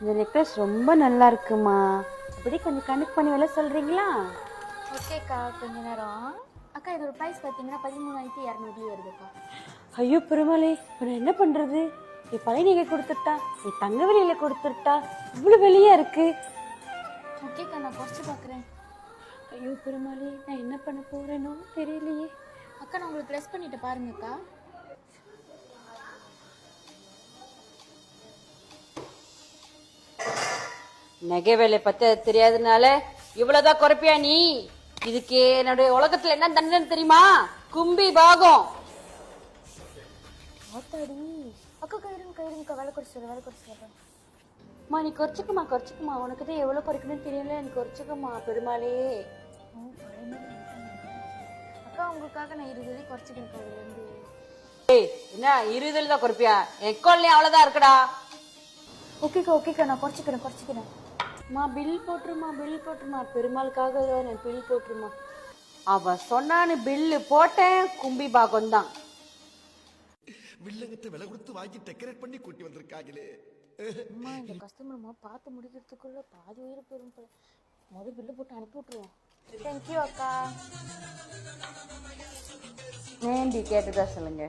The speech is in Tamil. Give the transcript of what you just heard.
இந்த நெக்லஸ் ரொம்ப நல்லா இருக்குமா, அப்படி கொஞ்சம் கணக்கு பண்ணி விலை சொல்றீங்களா? ஓகேக்கா, கொஞ்ச நேரம். அக்கா இதோட ப்ரைஸ் பார்த்தீங்கன்னா 13,200 வருதுக்கா. ஐயோ பெருமாளே, இப்போ நான் என்ன பண்றது? என் பழைய நகை கொடுத்துட்டா, என் தங்க வெளியில கொடுத்துட்டா, இவ்வளவு வெளியா இருக்கு. ஓகேக்கா, நான் குறைச்சி பார்க்குறேன். ஐயோ பெருமாளே, நான் என்ன பண்ண போறேனோ தெரியலையே. அக்கா நான் உங்களுக்கு ப்ரெஸ் பண்ணிட்டு பாருங்கக்கா. நகை வேலை பத்தி தெரியாதனால இவ்வளவுதான் குறைப்பியா நீ? இதுக்கு என்னுடைய உலகத்துல என்ன தண்டனை தெரியுமா? கும்பி பாகம். ஆத்தாடி அக்கா, கயிறுங்கக்கா, வேலை குறைச்சு மா நீ குறைச்சிக்குமா, உனக்கு தான் எவ்வளவு குறைக்கணும்னு தெரியல, நீ குறைச்சிக்கமா பெருமாளே. அக்கா உங்களுக்காக நான் 20 குறைச்சிக்கிறேன். அதுலேருந்து என்ன 20 தான் குறைப்பியா? என் கொள்ளையும் அவ்வளவுதான் இருக்குடா. ஓகேக்கா, நான் குறைச்சிக்கிறேன். Bill போட்டுருமா பெருமாளுக்காக bill போட்டுருமா. அவ சொன்னான்னு பில்லு போட்டேன், கும்பி பாகம் தான். வில்லங்கத்தை விலை கொடுத்து வாங்கி டெக்கரேட் பண்ணி கூட்டி வந்திருக்காங்களே. அம்மா இந்த கஸ்டமர்மா பார்த்து முடிக்கிறதுக்குள்ள பாதி உயிர் போயிடும் போல. முதல் பில்லு போட்டு அனுப்பி விட்டுருவோம். தேங்க்யூ அக்கா. வேண்டி கேட்டதா சொல்லுங்க.